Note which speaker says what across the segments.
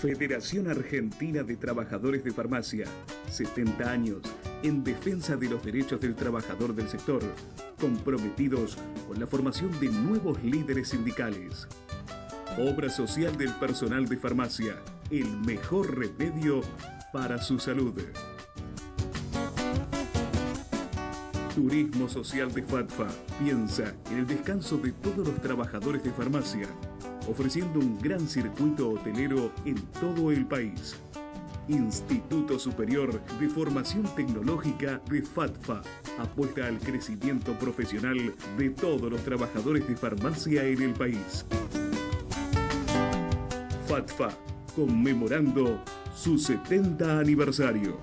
Speaker 1: Federación Argentina de Trabajadores de Farmacia, 70 años en defensa de los derechos del trabajador del sector, comprometidos con la formación de nuevos líderes sindicales. Obra social del personal de farmacia, el mejor remedio para su salud. Turismo Social de FATFA piensa en el descanso de todos los trabajadores de farmacia, ofreciendo un gran circuito hotelero en todo el país. Instituto Superior de Formación Tecnológica de FATFA apuesta al crecimiento profesional de todos los trabajadores de farmacia en el país. FATFA, conmemorando su 70 aniversario.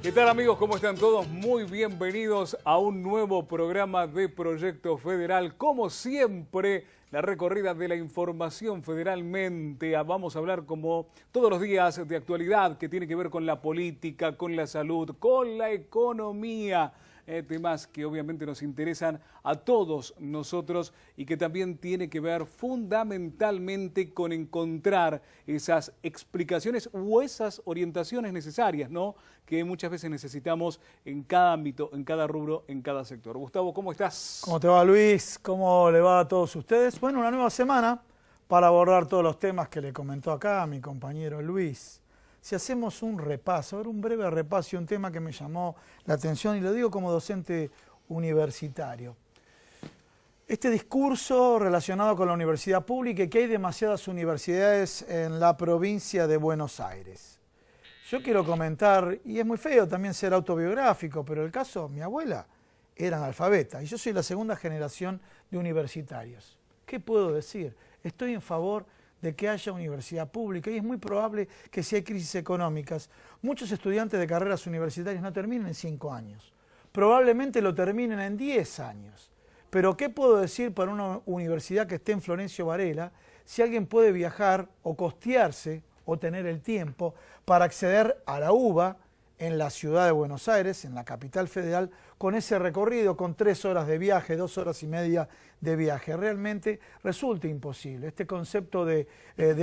Speaker 2: ¿Qué tal, amigos? ¿Cómo están todos? Muy bienvenidos a un nuevo programa de Proyecto Federal. Como siempre, la recorrida de la información federalmente. Vamos a hablar como todos los días de actualidad que tiene que ver con la política, con la salud, con la economía. Temas que obviamente nos interesan a todos nosotros y que también tiene que ver fundamentalmente con encontrar esas explicaciones o esas orientaciones necesarias, ¿no?, que muchas veces necesitamos en cada ámbito, en cada rubro, en cada sector. Gustavo, ¿cómo estás?
Speaker 3: ¿Cómo te va, Luis? ¿Cómo le va a todos ustedes? Bueno, una nueva semana para abordar todos los temas que le comentó acá mi compañero Luis. Si hacemos un repaso, un breve repaso y un tema que me llamó la atención, y lo digo como docente universitario. Este discurso relacionado con la universidad pública y que hay demasiadas universidades en la provincia de Buenos Aires. Yo quiero comentar, y es muy feo también ser autobiográfico, pero el caso, mi abuela era analfabeta y yo soy la segunda generación de universitarios. ¿Qué puedo decir? Estoy en favor de que haya universidad pública y es muy probable que si hay crisis económicas, muchos estudiantes de carreras universitarias no terminen en 5 años. Probablemente lo terminen en 10 años. Pero ¿qué puedo decir para una universidad que esté en Florencio Varela si alguien puede viajar o costearse o tener el tiempo para acceder a la UBA en la ciudad de Buenos Aires, en la capital federal, con ese recorrido, con 3 horas de viaje, 2 horas y media de viaje? Realmente resulta imposible. Este concepto de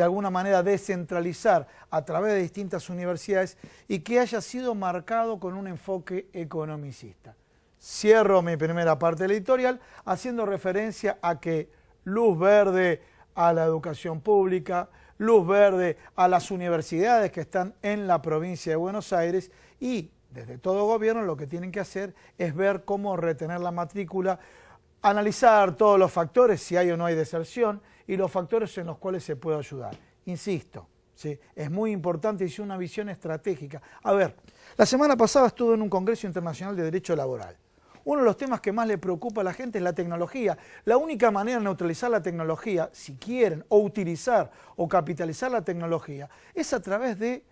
Speaker 3: alguna manera descentralizar a través de distintas universidades y que haya sido marcado con un enfoque economicista. Cierro mi primera parte del editorial haciendo referencia a que luz verde a la educación pública, luz verde a las universidades que están en la provincia de Buenos Aires y desde todo gobierno lo que tienen que hacer es ver cómo retener la matrícula, analizar todos los factores, si hay o no hay deserción y los factores en los cuales se puede ayudar. Insisto, ¿sí?, es muy importante y es una visión estratégica. A ver, la semana pasada estuve en un Congreso Internacional de Derecho Laboral. Uno de los temas que más le preocupa a la gente es la tecnología. La única manera de neutralizar la tecnología, si quieren, o utilizar o capitalizar la tecnología, es a través de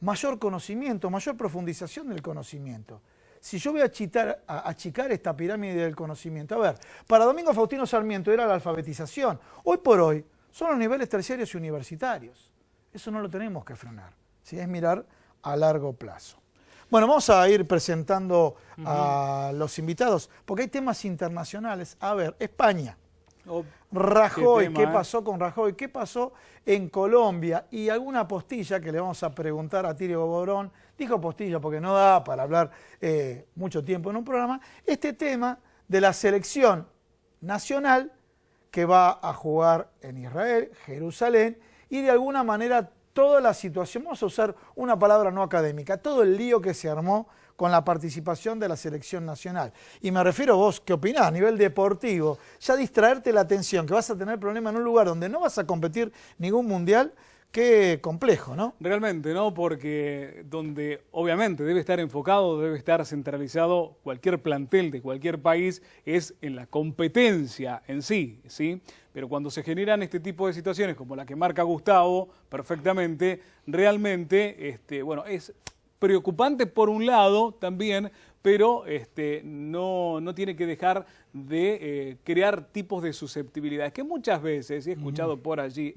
Speaker 3: mayor conocimiento, mayor profundización del conocimiento. Si yo voy a achicar esta pirámide del conocimiento, a ver, para Domingo Faustino Sarmiento era la alfabetización. Hoy por hoy son los niveles terciarios y universitarios. Eso no lo tenemos que frenar, ¿sí? Es mirar a largo plazo. Bueno, vamos a ir presentando a los invitados, porque hay temas internacionales. A ver, España, Rajoy, ¿qué pasó con Rajoy? ¿Qué pasó en Colombia? Y alguna postilla que le vamos a preguntar a Tirio Borón. Dijo postilla porque no da para hablar mucho tiempo en un programa. Este tema de la selección nacional que va a jugar en Israel, Jerusalén, y de alguna manera toda la situación, vamos a usar una palabra no académica, todo el lío que se armó con la participación de la selección nacional. Y me refiero a vos, ¿qué opinás? A nivel deportivo, ya distraerte la atención, que vas a tener problemas en un lugar donde no vas a competir ningún mundial, qué complejo, ¿no?
Speaker 2: Realmente, ¿no? Porque donde obviamente debe estar enfocado, debe estar centralizado cualquier plantel de cualquier país es en la competencia en sí, ¿sí? Pero cuando se generan este tipo de situaciones como la que marca Gustavo perfectamente, realmente, bueno, es preocupante por un lado también, pero no tiene que dejar de crear tipos de susceptibilidades, que muchas veces, he escuchado por allí,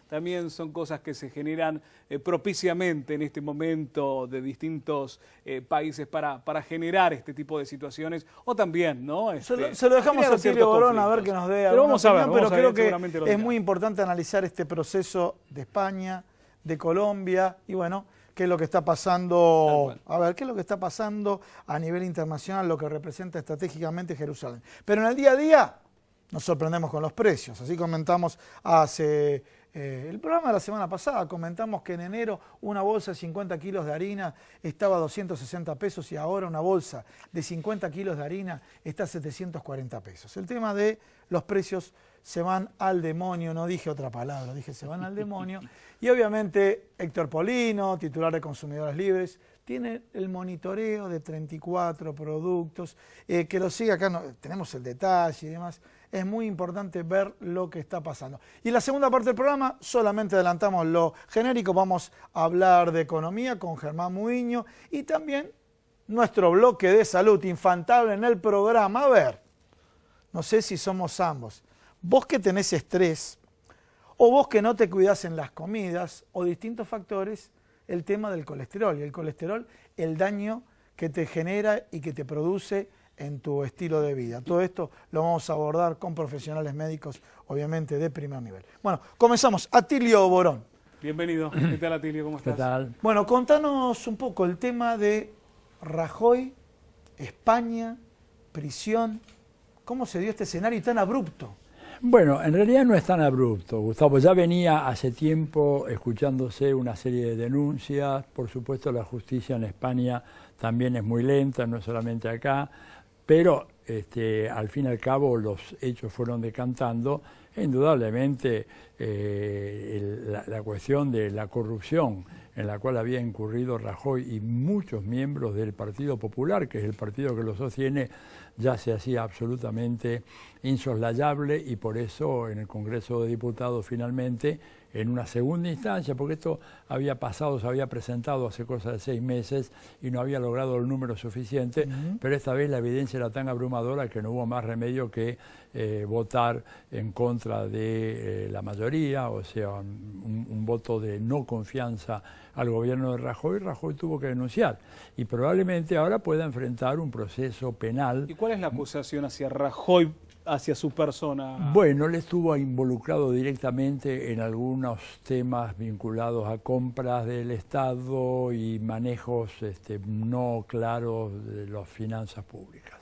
Speaker 2: también son cosas que se generan propiciamente en este momento de distintos países para generar este tipo de situaciones, o también, ¿no?
Speaker 3: Se lo dejamos a Tilio Borón a ver que nos dé alguna opinión, pero creo que es muy importante analizar este proceso de España, de Colombia, y bueno, qué es lo que está pasando, a ver, qué es lo que está pasando a nivel internacional, lo que representa estratégicamente Jerusalén. Pero en el día a día nos sorprendemos con los precios. Así comentamos hace el programa de la semana pasada, comentamos que en enero una bolsa de 50 kilos de harina estaba a 260 pesos y ahora una bolsa de 50 kilos de harina está a 740 pesos. El tema de los precios se van al demonio, no dije otra palabra, dije se van al demonio. Y obviamente Héctor Polino, titular de Consumidores Libres, tiene el monitoreo de 34 productos, que lo sigue acá, tenemos el detalle y demás. Es muy importante ver lo que está pasando. Y en la segunda parte del programa solamente adelantamos lo genérico, vamos a hablar de economía con Germán Muiño y también nuestro bloque de salud infantable en el programa. A ver, no sé si somos ambos, vos que tenés estrés o vos que no te cuidás en las comidas o distintos factores, el tema del colesterol. Y el colesterol, el daño que te genera y que te produce en tu estilo de vida. Todo esto lo vamos a abordar con profesionales médicos, obviamente de primer nivel. Bueno, comenzamos. Atilio Borón.
Speaker 2: Bienvenido. ¿Qué tal, Atilio? ¿Cómo estás?
Speaker 4: ¿Qué tal?
Speaker 3: Bueno, contanos un poco el tema de Rajoy, España, prisión. ¿Cómo se dio este escenario tan abrupto?
Speaker 4: Bueno, en realidad no es tan abrupto, Gustavo. Ya venía hace tiempo escuchándose una serie de denuncias. Por supuesto, la justicia en España también es muy lenta, no solamente acá, pero al fin y al cabo los hechos fueron decantando. Indudablemente la cuestión de la corrupción en la cual había incurrido Rajoy y muchos miembros del Partido Popular, que es el partido que lo sostiene, ya se hacía absolutamente insoslayable, y por eso en el Congreso de Diputados finalmente, en una segunda instancia, porque esto había pasado, se había presentado hace cosa de 6 meses y no había logrado el número suficiente, pero esta vez la evidencia era tan abrumadora que no hubo más remedio que votar en contra de la mayoría, o sea, un voto de no confianza al gobierno de Rajoy. Rajoy tuvo que denunciar y probablemente ahora pueda enfrentar un proceso penal.
Speaker 2: ¿Y cuál es la acusación hacia Rajoy, hacia su persona?
Speaker 4: Bueno, él estuvo involucrado directamente en algunos temas vinculados a compras del Estado y manejos no claros de las finanzas públicas.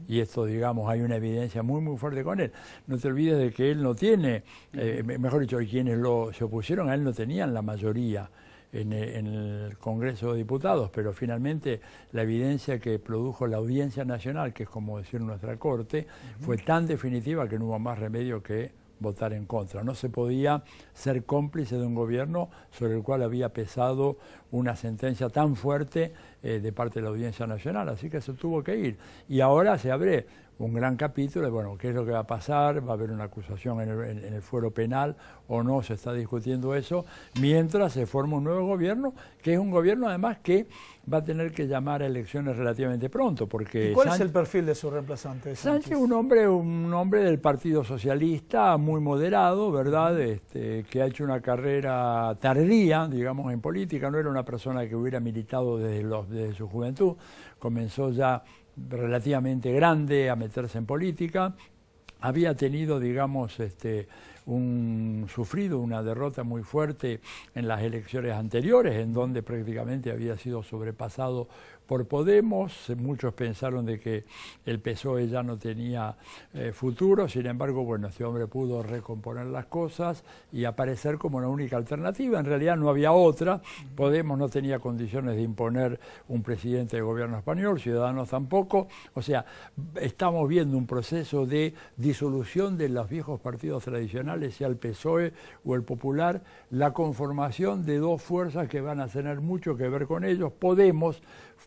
Speaker 4: Y esto, digamos, hay una evidencia muy, muy fuerte con él. No te olvides de que él no tiene, mejor dicho, quienes se opusieron a él no tenían la mayoría en el Congreso de Diputados, pero finalmente la evidencia que produjo la Audiencia Nacional, que es como decir nuestra Corte, fue tan definitiva que no hubo más remedio que votar en contra. No se podía ser cómplice de un gobierno sobre el cual había pesado una sentencia tan fuerte de parte de la Audiencia Nacional, así que se tuvo que ir. Y ahora se abre un gran capítulo de, bueno, ¿qué es lo que va a pasar? ¿Va a haber una acusación en el fuero penal o no? Se está discutiendo eso, mientras se forma un nuevo gobierno, que es un gobierno además que va a tener que llamar a elecciones relativamente pronto, porque...
Speaker 3: ¿Y cuál es el perfil de su reemplazante?
Speaker 4: Sánchez es un hombre del Partido Socialista, muy moderado, ¿verdad? Que ha hecho una carrera tardía, digamos, en política. No era una persona que hubiera militado desde su juventud. Comenzó ya relativamente grande a meterse en política. Había tenido, digamos, sufrido una derrota muy fuerte en las elecciones anteriores, en donde prácticamente había sido sobrepasado por Podemos. Muchos pensaron de que el PSOE ya no tenía futuro. Sin embargo, bueno, este hombre pudo recomponer las cosas y aparecer como la única alternativa. En realidad no había otra. Podemos no tenía condiciones de imponer un presidente de gobierno español, Ciudadanos tampoco. O sea, estamos viendo un proceso de disolución de los viejos partidos tradicionales, sea el PSOE o el Popular, la conformación de dos fuerzas que van a tener mucho que ver con ellos. Podemos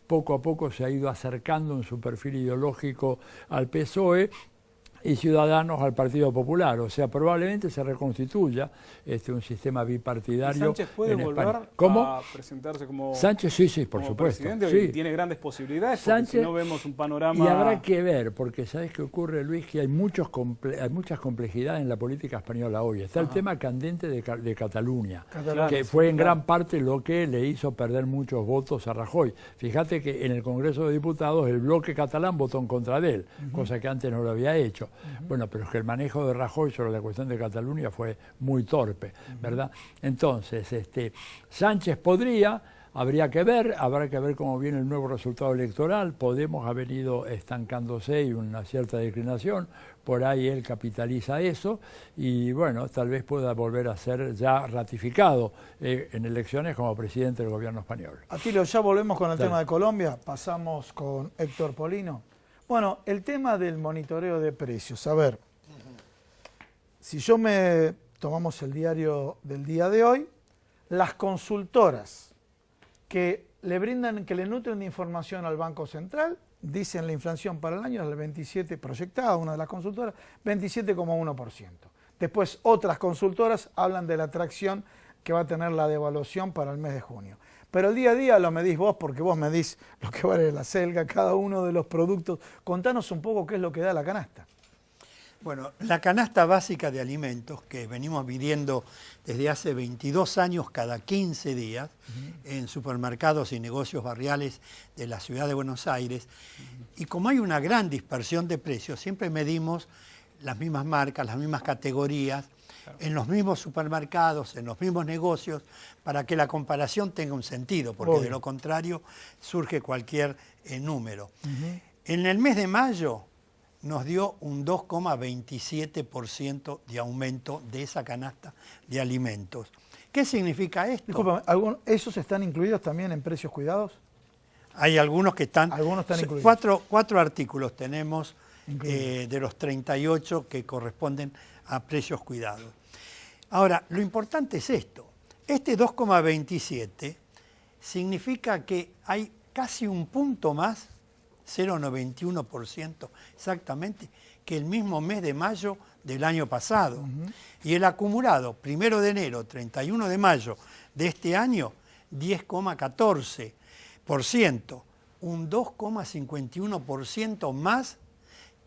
Speaker 4: poco a poco se ha ido acercando en su perfil ideológico al PSOE, y Ciudadanos al Partido Popular. O sea, probablemente se reconstituya un sistema bipartidario.
Speaker 2: ¿Sánchez puede
Speaker 4: en
Speaker 2: volver
Speaker 4: España.
Speaker 2: a presentarse como,
Speaker 4: Sánchez, sí, por
Speaker 2: como
Speaker 4: supuesto.
Speaker 2: presidente?
Speaker 4: Sí.
Speaker 2: Tiene grandes posibilidades, porque
Speaker 4: Sánchez,
Speaker 2: si no vemos un panorama...
Speaker 4: Y habrá que ver, porque ¿sabes qué ocurre, Luis? Que hay muchas complejidades en la política española hoy. Está el tema candente de Cataluña, que fue en gran parte lo que le hizo perder muchos votos a Rajoy. Fíjate que en el Congreso de Diputados el bloque catalán votó en contra de él, cosa que antes no lo había hecho. Bueno, pero es que el manejo de Rajoy sobre la cuestión de Cataluña fue muy torpe, ¿verdad? Entonces, Sánchez podría, habrá que ver cómo viene el nuevo resultado electoral. Podemos ha venido estancándose y una cierta declinación, por ahí él capitaliza eso y bueno, tal vez pueda volver a ser ya ratificado en elecciones como presidente del gobierno español.
Speaker 3: Atilio, ya volvemos con el tema de Colombia, pasamos con Héctor Polino. Bueno, el tema del monitoreo de precios. A ver, si tomamos el diario del día de hoy, las consultoras que le nutren de información al Banco Central, dicen la inflación para el año es del 27, proyectada, una de las consultoras, 27,1%. Después otras consultoras hablan de la atracción que va a tener la devaluación para el mes de junio. Pero el día a día lo medís vos, porque vos medís lo que vale la selga, cada uno de los productos. Contanos un poco qué es lo que da la canasta.
Speaker 5: Bueno, la canasta básica de alimentos que venimos midiendo desde hace 22 años cada 15 días en supermercados y negocios barriales de la ciudad de Buenos Aires, y como hay una gran dispersión de precios, siempre medimos las mismas marcas, las mismas categorías, en los mismos supermercados, en los mismos negocios, para que la comparación tenga un sentido, porque de lo contrario surge cualquier número. En el mes de mayo nos dio un 2,27% de aumento de esa canasta de alimentos. ¿Qué significa esto?
Speaker 3: Discúlpame, ¿esos están incluidos también en precios cuidados?
Speaker 5: Hay algunos que están...
Speaker 3: Algunos están incluidos.
Speaker 5: Cuatro artículos tenemos de los 38 que corresponden a precios cuidados. Ahora, lo importante es esto. Este 2,27 significa que hay casi un punto más, 0,91% exactamente, que el mismo mes de mayo del año pasado. Y el acumulado, 1 de enero, 31 de mayo de este año, 10,14%, un 2,51% más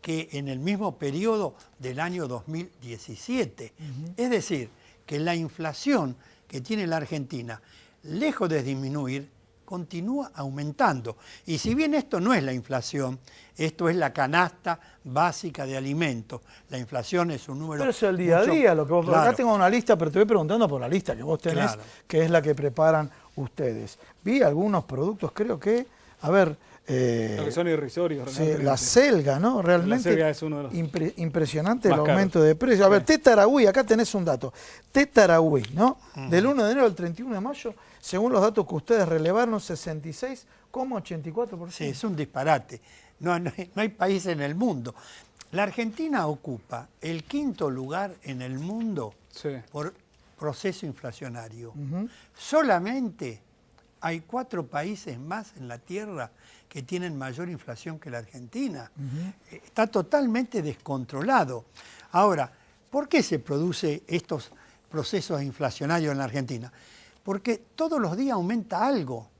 Speaker 5: que en el mismo periodo del año 2017. Es decir, que la inflación que tiene la Argentina, lejos de disminuir, continúa aumentando. Y si bien esto no es la inflación, esto es la canasta básica de alimentos. La inflación es un número...
Speaker 3: Pero eso es el día a día, lo que vos... Acá tengo una lista, pero te voy preguntando por la lista que vos tenés, que es la que preparan ustedes. Vi algunos productos, creo que... A ver...
Speaker 2: que son irrisorios.
Speaker 3: Sí, la selga, ¿no? Realmente
Speaker 2: la selga es uno de los
Speaker 3: impresionante el aumento de precio. A ver, té Taragüí, acá tenés un dato. Té Taragüí, ¿no? Del 1 de enero al 31 de mayo, según los datos que ustedes relevaron, 66,84%.
Speaker 5: Sí, es un disparate. No hay país en el mundo. La Argentina ocupa el 5º lugar en el mundo por proceso inflacionario. Solamente hay 4 países más en la Tierra que tienen mayor inflación que la Argentina. Está totalmente descontrolado. Ahora, ¿por qué se producen estos procesos inflacionarios en la Argentina? Porque todos los días aumenta algo.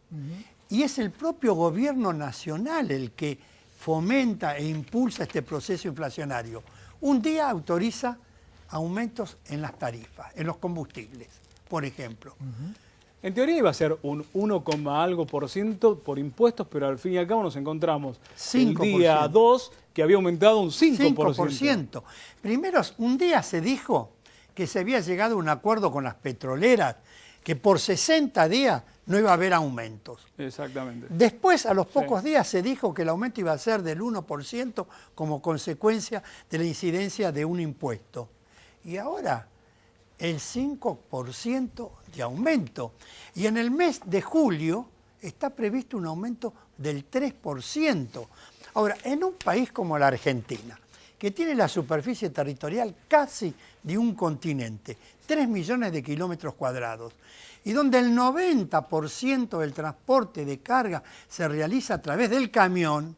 Speaker 5: Y es el propio gobierno nacional el que fomenta e impulsa este proceso inflacionario. Un día autoriza aumentos en las tarifas, en los combustibles, por ejemplo.
Speaker 2: En teoría iba a ser un 1,algo% por impuestos, pero al fin y al cabo nos encontramos 5%. El día 2 que había aumentado un 5%.
Speaker 5: 5%. Primero, un día se dijo que se había llegado a un acuerdo con las petroleras, que por 60 días no iba a haber aumentos.
Speaker 2: Exactamente.
Speaker 5: Después, a los pocos días, se dijo que el aumento iba a ser del 1% como consecuencia de la incidencia de un impuesto. Y ahora, el 5% de aumento. Y en el mes de julio está previsto un aumento del 3%. Ahora, en un país como la Argentina, que tiene la superficie territorial casi de un continente, 3 millones de kilómetros cuadrados, y donde el 90% del transporte de carga se realiza a través del camión,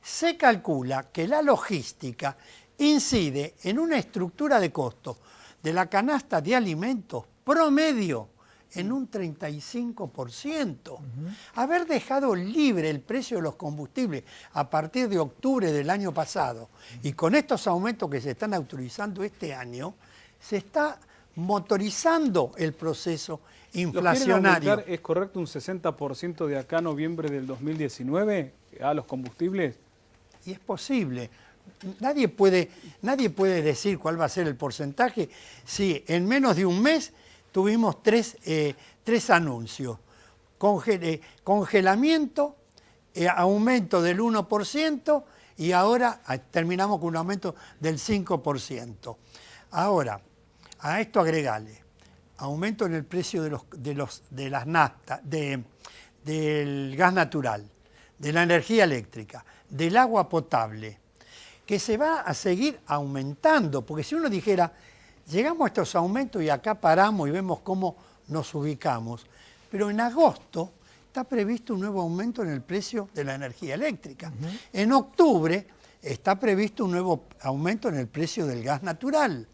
Speaker 5: se calcula que la logística incide en una estructura de costo de la canasta de alimentos promedio en un 35%. Haber dejado libre el precio de los combustibles a partir de octubre del año pasado y con estos aumentos que se están autorizando este año, se está motorizando el proceso inflacionario.
Speaker 2: ¿Aumentar, es correcto, un 60% de acá a noviembre del 2019 a los combustibles?
Speaker 5: Y es posible. Nadie puede decir cuál va a ser el porcentaje si en menos de un mes tuvimos tres anuncios. Congelamiento, aumento del 1% y ahora terminamos con un aumento del 5%. Ahora, a esto agregale aumento en el precio de las naftas, del gas natural, de la energía eléctrica, del agua potable, que se va a seguir aumentando, porque si uno dijera, llegamos a estos aumentos y acá paramos y vemos cómo nos ubicamos, pero en agosto está previsto un nuevo aumento en el precio de la energía eléctrica. En octubre está previsto un nuevo aumento en el precio del gas natural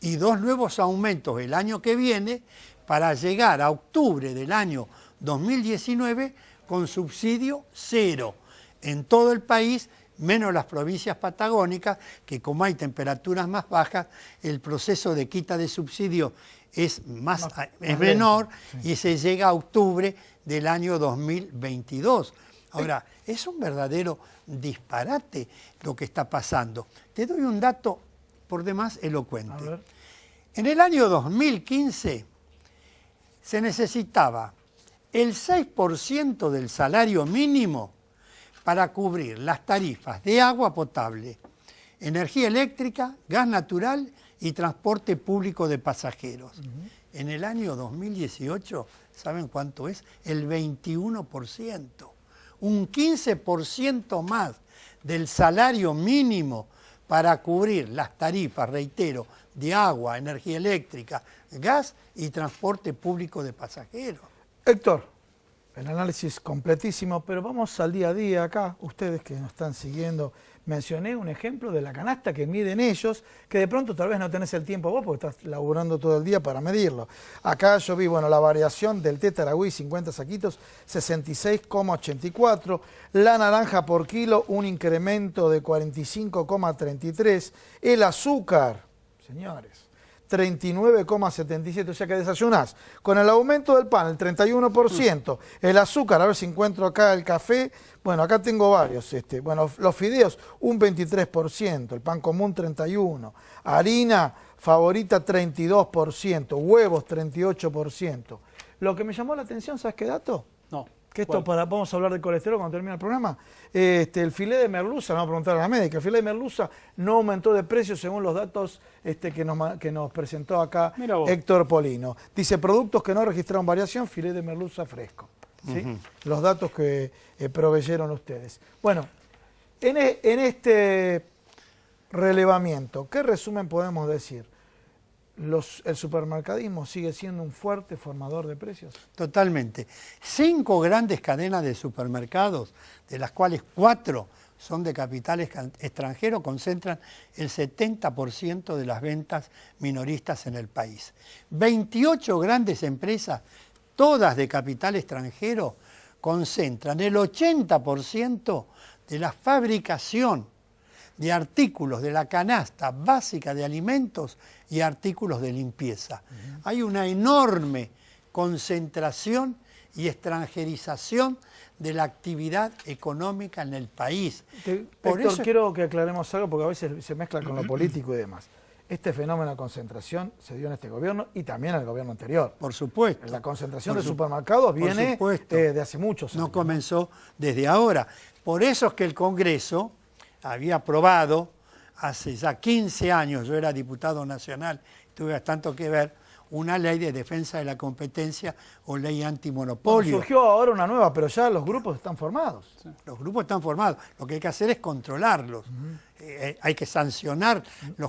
Speaker 5: y 2 nuevos aumentos el año que viene para llegar a octubre del año 2019 con subsidio cero en todo el país, menos las provincias patagónicas, que como hay temperaturas más bajas, el proceso de quita de subsidio es menor, sí. Y se llega a octubre del año 2022. Ahora, es un verdadero disparate lo que está pasando. Te doy un dato por demás elocuente. En el año 2015 se necesitaba el 6% del salario mínimo para cubrir las tarifas de agua potable, energía eléctrica, gas natural y transporte público de pasajeros. En el año 2018, ¿saben cuánto es? El 21%. Un 15% más del salario mínimo para cubrir las tarifas, reitero, de agua, energía eléctrica, gas y transporte público de pasajeros.
Speaker 3: Héctor, el análisis completísimo, pero vamos al día a día acá. Ustedes que nos están siguiendo, mencioné un ejemplo de la canasta que miden ellos, que de pronto tal vez no tenés el tiempo vos porque estás laburando todo el día para medirlo. Acá yo vi, bueno, la variación del té Taragüí, 50 saquitos, 66,84. La naranja por kilo, un incremento de 45,33. El azúcar, señores, 39,77, o sea que desayunás con el aumento del pan, el 31%, el azúcar, a ver si encuentro acá el café, bueno, acá tengo varios, bueno, los fideos, un 23%, el pan común 31%, harina favorita 32%, huevos 38%. Lo que me llamó la atención, ¿sabes qué dato?
Speaker 2: No.
Speaker 3: Que esto vamos a hablar de colesterol cuando termine el programa. El filé de merluza, vamos a preguntar a la médica, el filé de merluza no aumentó de precio según los datos que nos presentó acá Héctor Polino. Dice, productos que no registraron variación, filé de merluza fresco. ¿Sí? Los datos que proveyeron ustedes. Bueno, en este relevamiento, ¿qué resumen podemos decir? ¿El supermercadismo sigue siendo un fuerte formador de precios?
Speaker 5: Totalmente. 5 grandes cadenas de supermercados, de las cuales 4 son de capital extranjero, concentran el 70% de las ventas minoristas en el país. 28 grandes empresas, todas de capital extranjero, concentran el 80% de la fabricación de artículos de la canasta básica de alimentos y artículos de limpieza. Hay una enorme concentración y extranjerización de la actividad económica en el país.
Speaker 3: Héctor, quiero que aclaremos algo porque a veces se mezcla con lo político y demás. Este fenómeno de concentración se dio en este gobierno y también en el gobierno anterior.
Speaker 5: Por supuesto.
Speaker 3: La concentración de supermercados viene de hace muchos años.
Speaker 5: No comenzó desde ahora. Por eso es que el Congreso había aprobado hace ya 15 años, yo era diputado nacional, tuve bastante que ver, una ley de defensa de la competencia o ley antimonopolio.
Speaker 3: Bueno, surgió ahora una nueva, pero ya los grupos están formados.
Speaker 5: Sí. Los grupos están formados, lo que hay que hacer es controlarlos. Hay que sancionarlos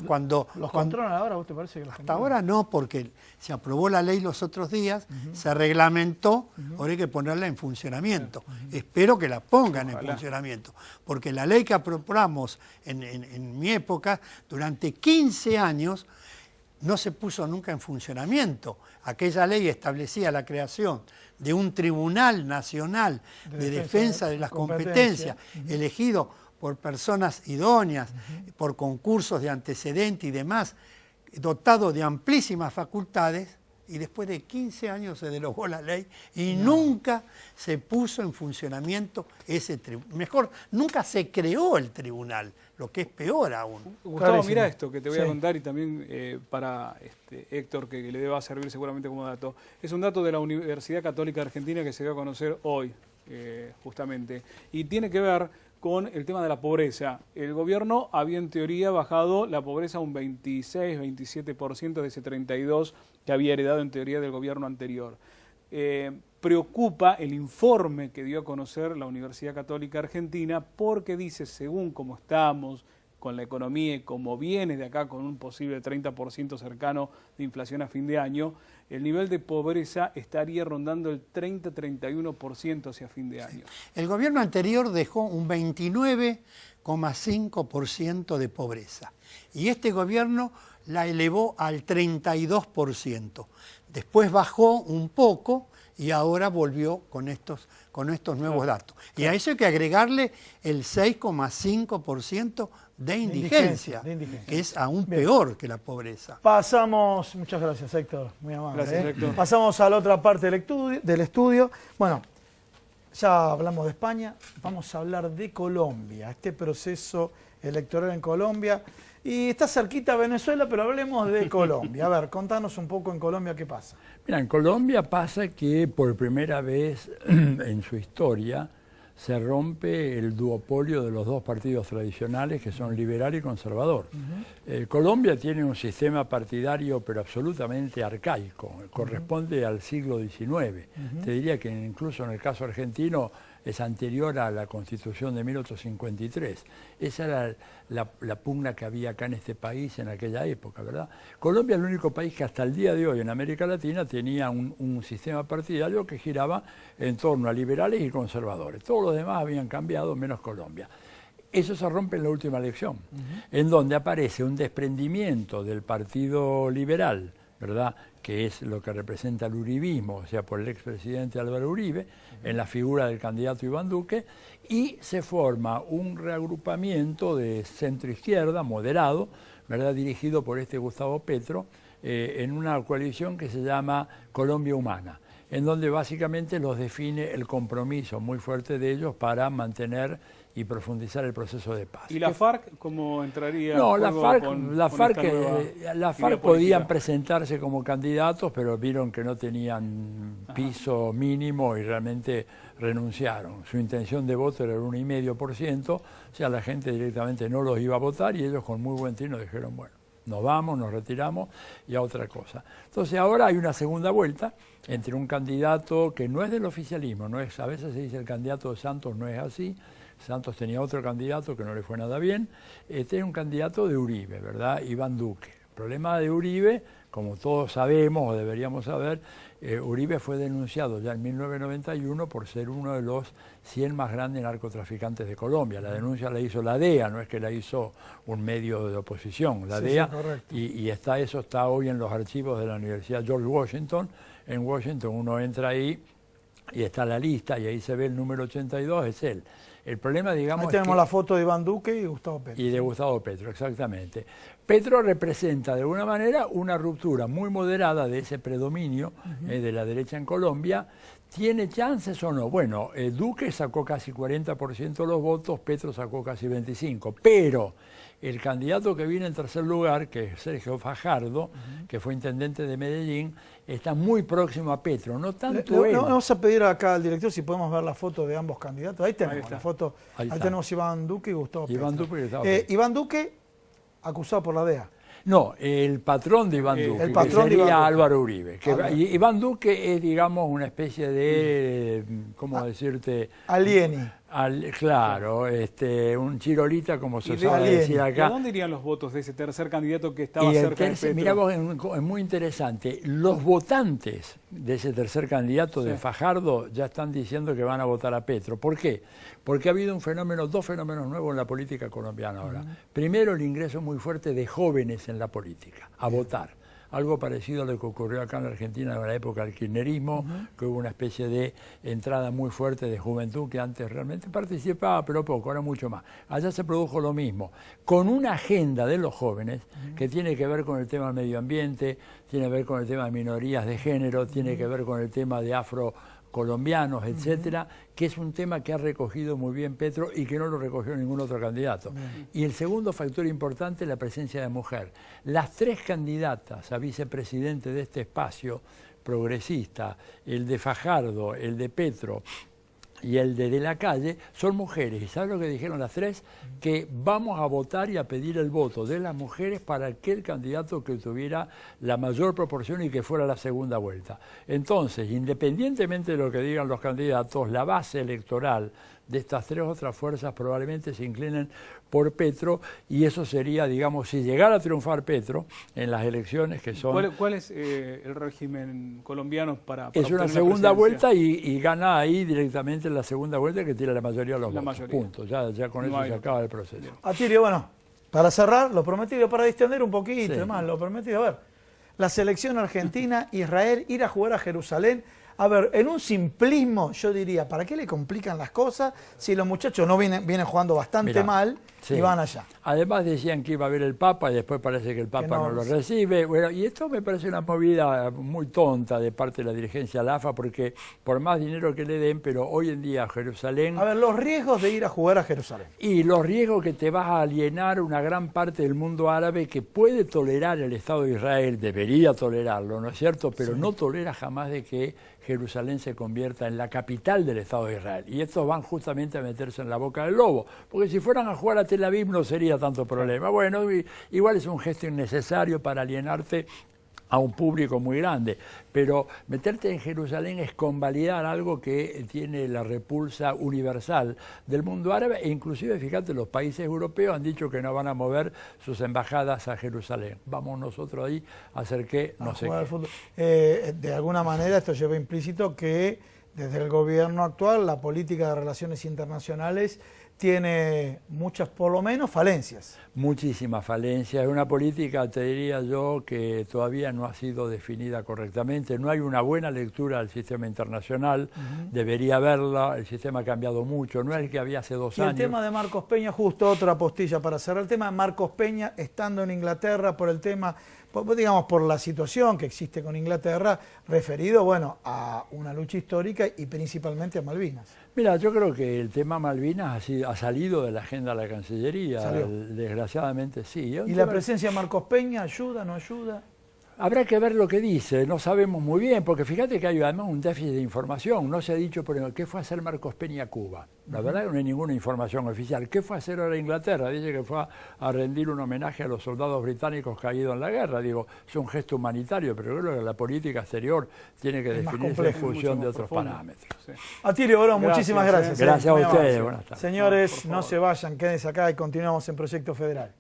Speaker 5: cuando...
Speaker 3: ¿Los controlan ahora? ¿Vos te parece que los
Speaker 5: hasta
Speaker 3: controlan?
Speaker 5: ahora no, porque se aprobó la ley los otros días, se reglamentó, ahora hay que ponerla en funcionamiento. Espero que la pongan en funcionamiento, porque la ley que aprobamos en mi época, durante 15 años, no se puso nunca en funcionamiento. Aquella ley establecía la creación de un Tribunal Nacional de Defensa de las Competencias, elegido por personas idóneas, por concursos de antecedente y demás, dotado de amplísimas facultades, y después de 15 años se derogó la ley y nunca se puso en funcionamiento ese tribunal. Mejor, nunca se creó el tribunal, lo que es peor aún.
Speaker 2: Gustavo, mira esto que te voy a contar y también para Héctor, que le deba servir seguramente como dato. Es un dato de la Universidad Católica Argentina que se dio a conocer hoy, justamente, y tiene que ver con el tema de la pobreza. El gobierno había en teoría bajado la pobreza a un 26-27% de ese 32% que había heredado en teoría del gobierno anterior. Preocupa el informe que dio a conocer la Universidad Católica Argentina porque dice, según cómo estamos con la economía y como viene de acá con un posible 30% cercano de inflación a fin de año, el nivel de pobreza estaría rondando el 30-31% hacia fin de año.
Speaker 5: El gobierno anterior dejó un 29,5% de pobreza y este gobierno la elevó al 32%. Después bajó un poco y ahora volvió con estos nuevos datos. Y a eso hay que agregarle el 6,5% de indigencia, que es aún peor que la pobreza.
Speaker 3: Pasamos, muchas gracias Héctor, muy amable.
Speaker 2: Gracias, Héctor.
Speaker 3: Pasamos a la otra parte del estudio. Bueno, ya hablamos de España, vamos a hablar de Colombia, este proceso electoral en Colombia. Y está cerquita Venezuela, pero hablemos de Colombia. A ver, contanos un poco en Colombia qué pasa.
Speaker 4: Mira, en Colombia pasa que por primera vez en su historia se rompe el duopolio de los dos partidos tradicionales que son liberal y conservador. Colombia tiene un sistema partidario pero absolutamente arcaico, corresponde al siglo XIX. Te diría que incluso en el caso argentino es anterior a la Constitución de 1853. Esa era la pugna que había acá en este país en aquella época, ¿verdad? Colombia es el único país que hasta el día de hoy en América Latina tenía un sistema partidario que giraba en torno a liberales y conservadores. Todos los demás habían cambiado, menos Colombia. Eso se rompe en la última elección, en donde aparece un desprendimiento del Partido Liberal, ¿verdad?, que es lo que representa el uribismo, o sea, por el expresidente Álvaro Uribe, en la figura del candidato Iván Duque, y se forma un reagrupamiento de centro-izquierda, moderado, ¿verdad?, dirigido por Gustavo Petro, en una coalición que se llama Colombia Humana, en donde básicamente los define el compromiso muy fuerte de ellos para mantener y profundizar el proceso de paz.
Speaker 2: ¿Y la FARC cómo entraría?
Speaker 4: No, la FARC podían presentarse como candidatos, pero vieron que no tenían piso mínimo y realmente renunciaron. Su intención de voto era el 1,5%, o sea, la gente directamente no los iba a votar y ellos con muy buen tino dijeron, bueno, nos vamos, nos retiramos y a otra cosa. Entonces ahora hay una segunda vuelta entre un candidato que no es del oficialismo, no es, a veces se dice el candidato de Santos no es así. Santos tenía otro candidato que no le fue nada bien. Este es un candidato de Uribe, ¿verdad? Iván Duque. El problema de Uribe, como todos sabemos o deberíamos saber, Uribe fue denunciado ya en 1991 por ser uno de los 100 más grandes narcotraficantes de Colombia. La denuncia la hizo la DEA, no es que la hizo un medio de oposición, la DEA. Sí, eso está hoy en los archivos de la Universidad George Washington. En Washington uno entra ahí y está la lista y ahí se ve el número 82, es él. El problema, digamos,
Speaker 3: ahí tenemos la foto de Iván Duque y Gustavo Petro.
Speaker 4: Y de Gustavo Petro, exactamente. Petro representa de alguna manera una ruptura muy moderada de ese predominio de la derecha en Colombia. ¿Tiene chances o no? Bueno, Duque sacó casi 40% de los votos, Petro sacó casi 25%, pero el candidato que viene en tercer lugar, que es Sergio Fajardo, que fue intendente de Medellín, está muy próximo a Petro, no tanto él.
Speaker 3: Vamos a pedir acá al director si podemos ver la foto de ambos candidatos. Ahí tenemos la foto, ahí tenemos Iván Duque y Gustavo Petro.
Speaker 4: Iván Duque y Gustavo
Speaker 3: Iván Duque, acusado por la DEA.
Speaker 4: No, el patrón de Iván Duque,
Speaker 3: el patrón
Speaker 4: que sería
Speaker 3: de Iván Duque.
Speaker 4: Álvaro Uribe. Iván Duque es, digamos, una especie de, ¿cómo decirte?
Speaker 3: Alieni.
Speaker 4: Claro, un chirolita, como se suele decir acá.
Speaker 2: ¿De dónde irían los votos de ese tercer candidato que estaba cerca de Petro?
Speaker 4: Mirá vos, es muy interesante. Los votantes de ese tercer candidato, de Fajardo, ya están diciendo que van a votar a Petro. ¿Por qué? Porque ha habido dos fenómenos nuevos en la política colombiana ahora. Primero, el ingreso muy fuerte de jóvenes en la política, a votar. Algo parecido a lo que ocurrió acá en la Argentina en la época del kirchnerismo, que hubo una especie de entrada muy fuerte de juventud que antes realmente participaba, pero poco, ahora mucho más. Allá se produjo lo mismo, con una agenda de los jóvenes que tiene que ver con el tema del medio ambiente, tiene que ver con el tema de minorías de género, tiene que ver con el tema de afrocolombianos, etcétera, que es un tema que ha recogido muy bien Petro y que no lo recogió ningún otro candidato. Y el segundo factor importante es la presencia de mujer. Las tres candidatas a vicepresidente de este espacio progresista, el de Fajardo, el de Petro y el de la Calle, son mujeres. ¿Y sabes lo que dijeron las tres? Que vamos a votar y a pedir el voto de las mujeres para aquel candidato que tuviera la mayor proporción y que fuera la segunda vuelta. Entonces, independientemente de lo que digan los candidatos, la base electoral de estas tres otras fuerzas probablemente se inclinen por Petro, y eso sería, digamos, si llegara a triunfar Petro en las elecciones que son...
Speaker 2: ¿Cuál es el régimen colombiano para
Speaker 4: es una segunda vuelta y gana ahí directamente en la segunda vuelta, que tiene la mayoría de los votos. Punto. Ya con eso se acaba el proceso.
Speaker 3: Atilio, bueno, para cerrar, lo prometido, para distender un poquito más, lo prometido. A ver, la selección argentina, Israel, ir a jugar a Jerusalén. A ver, en un simplismo yo diría, ¿para qué le complican las cosas si los muchachos no vienen jugando bastante mal y van allá?
Speaker 4: Además decían que iba a haber el Papa y después parece que el Papa no lo recibe. Bueno, y esto me parece una movida muy tonta de parte de la dirigencia de la AFA, porque por más dinero que le den, pero hoy en día Jerusalén...
Speaker 3: A ver, los riesgos de ir a jugar a Jerusalén.
Speaker 4: Y los riesgos que te vas a alienar una gran parte del mundo árabe que puede tolerar el Estado de Israel, debería tolerarlo, ¿no es cierto? Pero no tolera jamás de que Jerusalén se convierta en la capital del Estado de Israel. Y estos van justamente a meterse en la boca del lobo, porque si fueran a jugar a Tel Aviv no sería tanto problema. Bueno, igual es un gesto innecesario para alienarte a un público muy grande, pero meterte en Jerusalén es convalidar algo que tiene la repulsa universal del mundo árabe, e inclusive, fíjate, los países europeos han dicho que no van a mover sus embajadas a Jerusalén. Vamos nosotros ahí a hacer qué, no sé qué.
Speaker 3: De alguna manera esto lleva implícito que desde el gobierno actual la política de relaciones internacionales tiene muchas, por lo menos, falencias.
Speaker 4: Muchísimas falencias. Es una política, te diría yo, que todavía no ha sido definida correctamente. No hay una buena lectura del sistema internacional. Debería haberla. El sistema ha cambiado mucho. No es el que había hace 2 años.
Speaker 3: El tema de Marcos Peña, justo otra postilla para cerrar. El tema de Marcos Peña estando en Inglaterra por el tema, digamos, por la situación que existe con Inglaterra, referido, bueno, a una lucha histórica y principalmente a Malvinas.
Speaker 4: Mira, yo creo que el tema Malvinas ha salido de la agenda de la Cancillería, desgraciadamente sí.
Speaker 3: ¿Y la presencia de Marcos Peña ayuda, no ayuda?
Speaker 4: Habrá que ver lo que dice, no sabemos muy bien, porque fíjate que hay además un déficit de información. No se ha dicho, por ejemplo, ¿qué fue a hacer Marcos Peña a Cuba? La verdad que no hay ninguna información oficial. ¿Qué fue a hacer ahora Inglaterra? Dice que fue a rendir un homenaje a los soldados británicos caídos en la guerra. Digo, es un gesto humanitario, pero creo que la política exterior tiene que definirse en función de otros parámetros.
Speaker 3: Sí. Atilio Borón, muchísimas gracias.
Speaker 4: Gracias a ustedes. Buenas tardes.
Speaker 3: Señores, no se vayan, quédense acá y continuamos en Proyecto Federal.